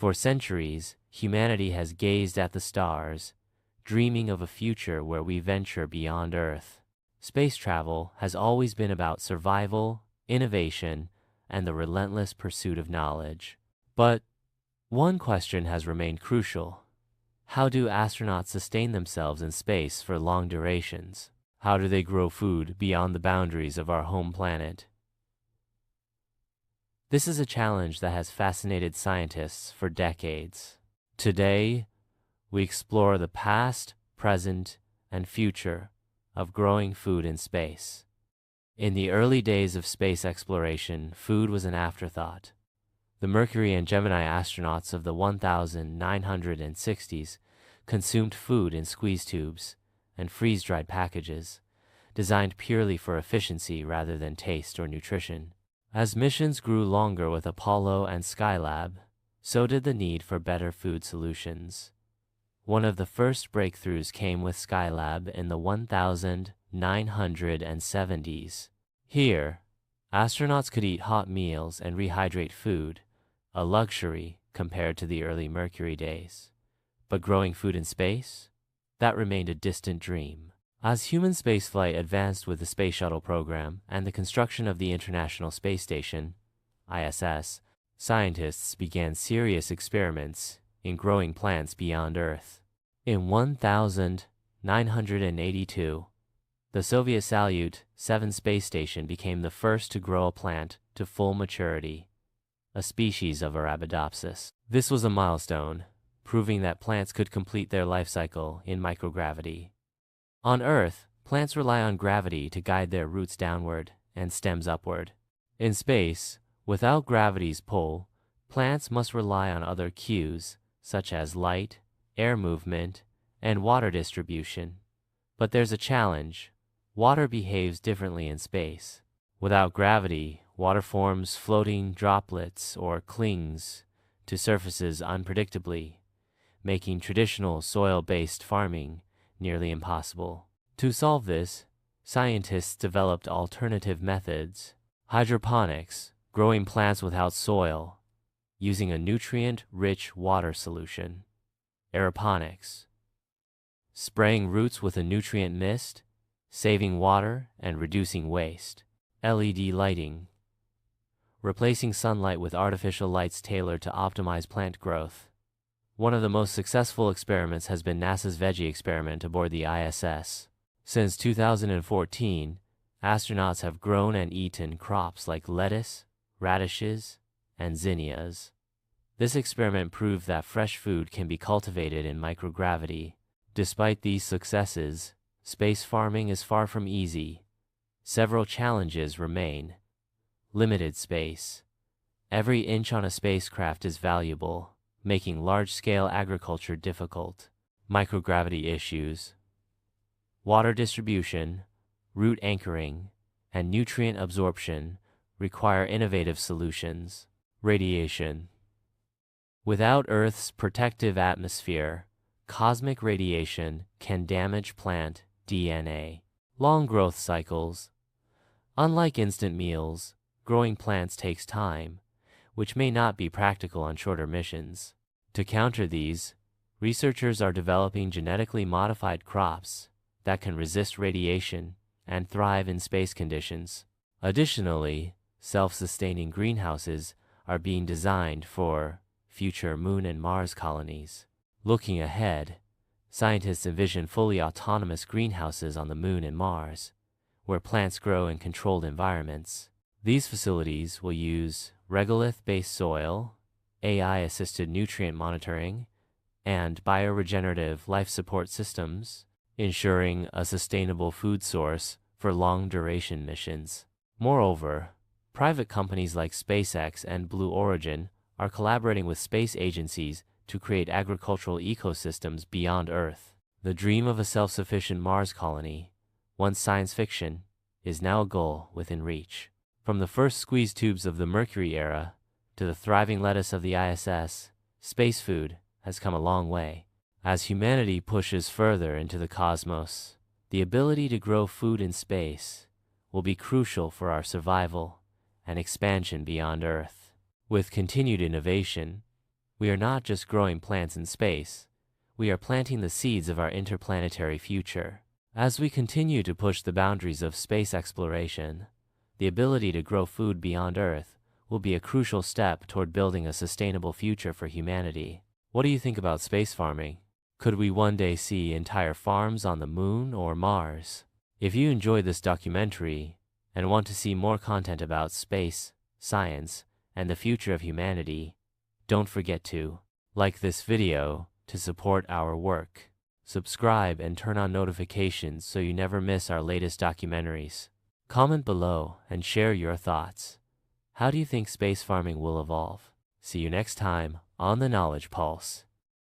For centuries, humanity has gazed at the stars, dreaming of a future where we venture beyond Earth. Space travel has always been about survival, innovation, and the relentless pursuit of knowledge. But one question has remained crucial. How do astronauts sustain themselves in space for long durations? How do they grow food beyond the boundaries of our home planet? This is a challenge that has fascinated scientists for decades. Today, we explore the past, present, and future of growing food in space. In the early days of space exploration, food was an afterthought. The Mercury and Gemini astronauts of the 1960s consumed food in squeeze tubes and freeze-dried packages, designed purely for efficiency rather than taste or nutrition. As missions grew longer with Apollo and Skylab, so did the need for better food solutions. One of the first breakthroughs came with Skylab in the 1970s. Here, astronauts could eat hot meals and rehydrate food, a luxury compared to the early Mercury days. But growing food in space? That remained a distant dream. As human spaceflight advanced with the Space Shuttle program and the construction of the International Space Station, ISS, scientists began serious experiments in growing plants beyond Earth. In 1982, the Soviet Salyut 7 space station became the first to grow a plant to full maturity, a species of Arabidopsis. This was a milestone, proving that plants could complete their life cycle in microgravity. On Earth, plants rely on gravity to guide their roots downward and stems upward. In space, without gravity's pull, plants must rely on other cues, such as light, air movement, and water distribution. But there's a challenge. Water behaves differently in space. Without gravity, water forms floating droplets or clings to surfaces unpredictably, making traditional soil-based farming nearly impossible. To solve this, scientists developed alternative methods. Hydroponics, growing plants without soil, using a nutrient-rich water solution. Aeroponics, spraying roots with a nutrient mist, saving water and reducing waste. LED lighting, replacing sunlight with artificial lights tailored to optimize plant growth. One of the most successful experiments has been NASA's Veggie experiment aboard the ISS. Since 2014, astronauts have grown and eaten crops like lettuce, radishes, and zinnias. This experiment proved that fresh food can be cultivated in microgravity. Despite these successes, space farming is far from easy. Several challenges remain. Limited space. Every inch on a spacecraft is valuable, making large-scale agriculture difficult. Microgravity issues. Water distribution, root anchoring, and nutrient absorption require innovative solutions. Radiation. Without Earth's protective atmosphere, cosmic radiation can damage plant DNA. Long growth cycles. Unlike instant meals, growing plants takes time, which may not be practical on shorter missions. To counter these, researchers are developing genetically modified crops that can resist radiation and thrive in space conditions. Additionally, self-sustaining greenhouses are being designed for future Moon and Mars colonies. Looking ahead, scientists envision fully autonomous greenhouses on the Moon and Mars, where plants grow in controlled environments. These facilities will use regolith-based soil, AI-assisted nutrient monitoring, and bioregenerative life support systems, ensuring a sustainable food source for long-duration missions. Moreover, private companies like SpaceX and Blue Origin are collaborating with space agencies to create agricultural ecosystems beyond Earth. The dream of a self-sufficient Mars colony, once science fiction, is now a goal within reach. From the first squeeze tubes of the Mercury era to the thriving lettuce of the ISS, space food has come a long way. As humanity pushes further into the cosmos, the ability to grow food in space will be crucial for our survival and expansion beyond Earth. With continued innovation, We are not just growing plants in space, we are planting the seeds of our interplanetary future. As we continue to push the boundaries of space exploration, the ability to grow food beyond Earth will be a crucial step toward building a sustainable future for humanity. What do you think about space farming? Could we one day see entire farms on the Moon or Mars? If you enjoyed this documentary and want to see more content about space, science, and the future of humanity, don't forget to like this video to support our work. Subscribe and turn on notifications so you never miss our latest documentaries. Comment below and share your thoughts. How do you think space farming will evolve? See you next time on the Knowledge Pulse.